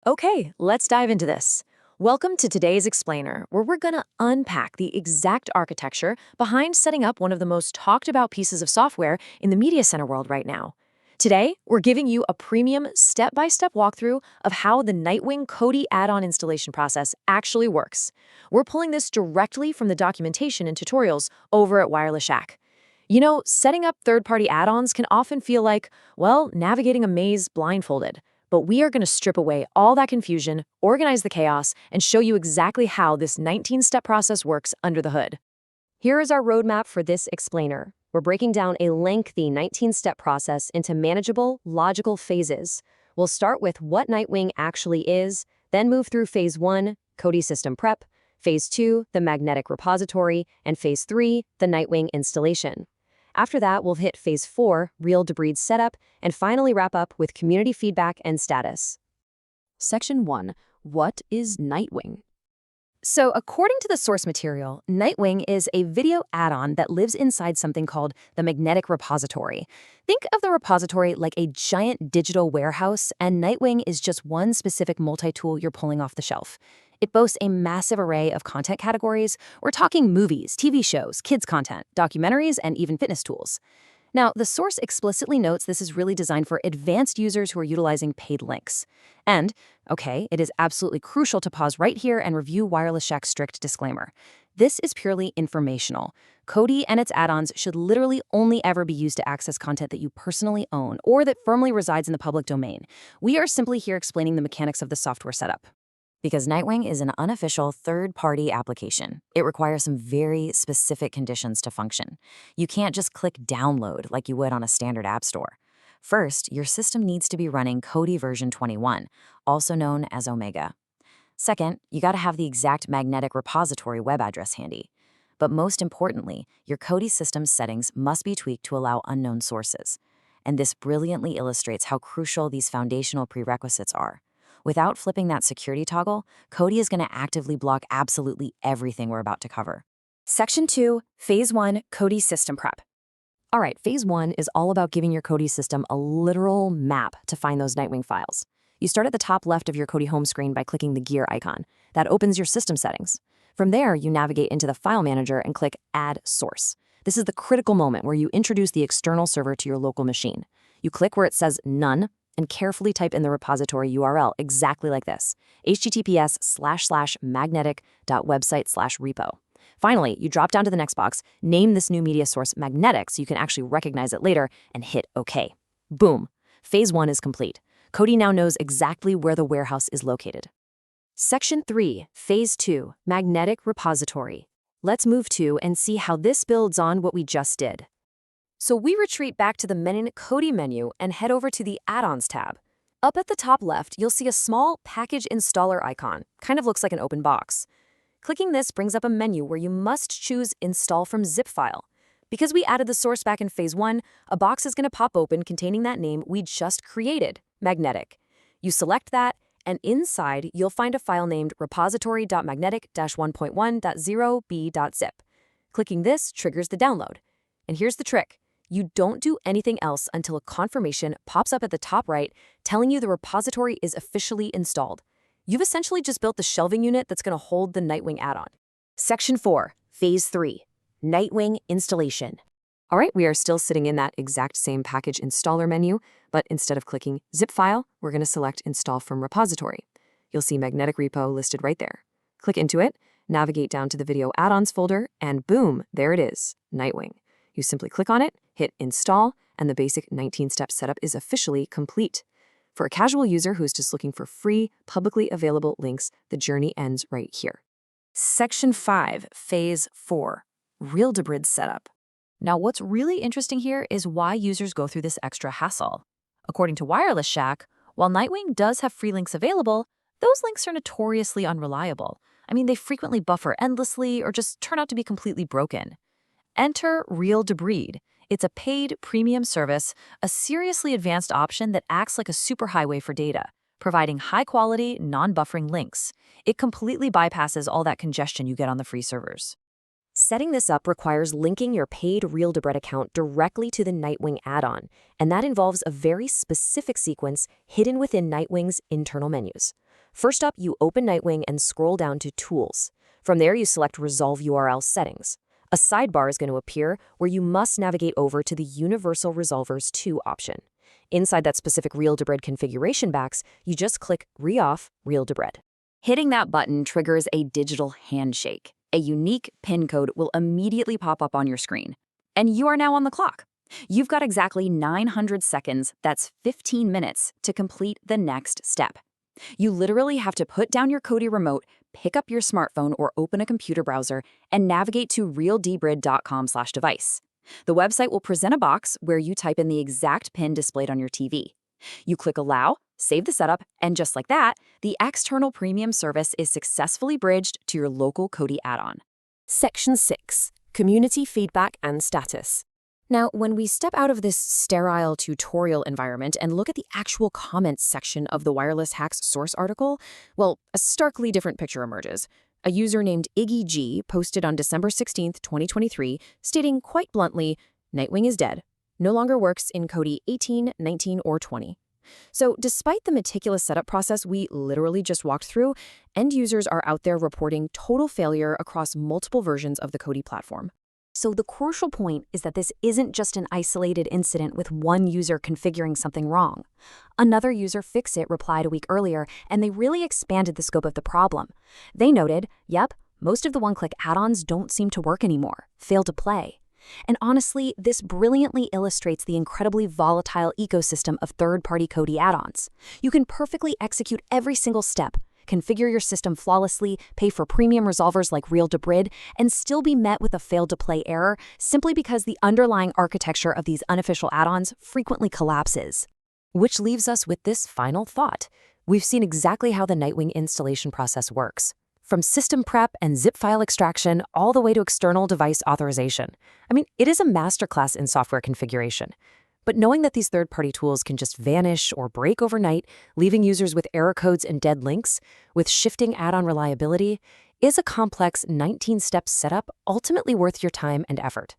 Okay, let's dive into this. Welcome to today's Explainer, where we're going to unpack the exact architecture behind setting up one of the most talked about pieces of software in the media center world right now. Today, we're giving you a premium step-by-step walkthrough of how the Nightwing Kodi Addon installation process actually works. We're pulling this directly from the documentation and tutorials over at Wireless Shack. You know, setting up third-party add-ons can often feel like, well, navigating a maze blindfolded. But we are going to strip away all that confusion, organize the chaos, and show you exactly how this 19-step process works under the hood. Here is our roadmap for this explainer. We're breaking down a lengthy 19-step process into manageable, logical phases. We'll start with what Nightwing actually is, then move through Phase 1, Kodi System Prep, Phase 2, the Magnetic Repository, and Phase 3, the Nightwing installation. After that, we'll hit Phase 4, Real-Debrid setup, and finally wrap up with community feedback and status. Section 1. What is Nightwing? So, according to the source material, Nightwing is a video add-on that lives inside something called the Magnetic Repository. Think of the repository like a giant digital warehouse, and Nightwing is just one specific multi-tool you're pulling off the shelf. It boasts a massive array of content categories. We're talking movies, TV shows, kids content, documentaries, and even fitness tools. Now, the source explicitly notes this is really designed for advanced users who are utilizing paid links. And, okay, it is absolutely crucial to pause right here and review Wireless Shack's strict disclaimer. This is purely informational. Kodi and its add-ons should literally only ever be used to access content that you personally own or that firmly resides in the public domain. We are simply here explaining the mechanics of the software setup. Because Nightwing is an unofficial third-party application, it requires some very specific conditions to function. You can't just click download like you would on a standard app store. First, your system needs to be running Kodi version 21, also known as Omega. Second, you gotta have the exact magnetic repository web address handy. But most importantly, your Kodi system settings must be tweaked to allow unknown sources. And this brilliantly illustrates how crucial these foundational prerequisites are. Without flipping that security toggle, Kodi is going to actively block absolutely everything we're about to cover. Section 2, Phase 1, Kodi System Prep. All right, Phase 1 is all about giving your Kodi system a literal map to find those Nightwing files. You start at the top left of your Kodi home screen by clicking the gear icon. That opens your system settings. From there, you navigate into the File Manager and click Add Source. This is the critical moment where you introduce the external server to your local machine. You click where it says None, and carefully type in the repository URL exactly like this, https://magnetic.website/repo. Finally, you drop down to the next box, name this new media source Magnetic so you can actually recognize it later, and hit OK. Boom. Phase 1 is complete. Kodi now knows exactly where the warehouse is located. Section 3, Phase 2, Magnetic Repository. Let's move to and see how this builds on what we just did. So we retreat back to the main Kodi menu and head over to the Add-ons tab. Up at the top left, you'll see a small package installer icon, kind of looks like an open box. Clicking this brings up a menu where you must choose Install from zip file. Because we added the source back in Phase 1, a box is going to pop open containing that name we just created, Magnetic. You select that, and inside you'll find a file named repository.magnetic-1.1.0b.zip. Clicking this triggers the download. And here's the trick. You don't do anything else until a confirmation pops up at the top right telling you the repository is officially installed. You've essentially just built the shelving unit that's going to hold the Nightwing add-on. Section 4, Phase 3, Nightwing Installation. All right, we are still sitting in that exact same package installer menu, but instead of clicking Zip File, we're going to select Install from Repository. You'll see Magnetic Repo listed right there. Click into it, navigate down to the Video Add-ons folder, and boom, there it is, Nightwing. You simply click on it, hit Install, and the basic 19-step setup is officially complete. For a casual user who's just looking for free, publicly available links, the journey ends right here. Section 5, Phase 4, Real-Debrid Setup. Now, what's really interesting here is why users go through this extra hassle. According to Wireless Shack, while Nightwing does have free links available, those links are notoriously unreliable. I mean, they frequently buffer endlessly or just turn out to be completely broken. Enter Real-Debrid. It's a paid premium service, a seriously advanced option that acts like a superhighway for data, providing high-quality, non-buffering links. It completely bypasses all that congestion you get on the free servers. Setting this up requires linking your paid Real-Debrid account directly to the Nightwing add-on, and that involves a very specific sequence hidden within Nightwing's internal menus. First up, you open Nightwing and scroll down to Tools. From there, you select Resolve URL Settings. A sidebar is going to appear where you must navigate over to the Universal Resolvers 2 option. Inside that specific Real-Debrid configuration box, you just click Re-Off Real-Debrid. Hitting that button triggers a digital handshake. A unique PIN code will immediately pop up on your screen. And you are now on the clock. You've got exactly 900 seconds, that's 15 minutes, to complete the next step. You literally have to put down your Kodi remote, pick up your smartphone or open a computer browser, and navigate to realdebrid.com/device. The website will present a box where you type in the exact PIN displayed on your TV. You click Allow, save the setup, and just like that, the external premium service is successfully bridged to your local Kodi add-on. Section 6. Community Feedback and Status. Now, when we step out of this sterile tutorial environment and look at the actual comments section of the Wireless Hacks source article, well, a starkly different picture emerges. A user named Iggy G posted on December 16, 2023, stating quite bluntly, "Nightwing is dead. No longer works in Kodi 18, 19, or 20. So despite the meticulous setup process we literally just walked through, end users are out there reporting total failure across multiple versions of the Kodi platform. So the crucial point is that this isn't just an isolated incident with one user configuring something wrong. Another user Fixit replied a week earlier, and they really expanded the scope of the problem. They noted, yep, most of the one-click add-ons don't seem to work anymore, fail to play. And honestly, this brilliantly illustrates the incredibly volatile ecosystem of third-party Kodi add-ons. You can perfectly execute every single step, configure your system flawlessly, pay for premium resolvers like Real-Debrid, and still be met with a failed-to-play error simply because the underlying architecture of these unofficial add-ons frequently collapses. Which leaves us with this final thought. We've seen exactly how the Nightwing installation process works. From system prep and zip file extraction all the way to external device authorization. I mean, it is a masterclass in software configuration. But knowing that these third-party tools can just vanish or break overnight, leaving users with error codes and dead links, with shifting add-on reliability, is a complex 19-step setup ultimately worth your time and effort.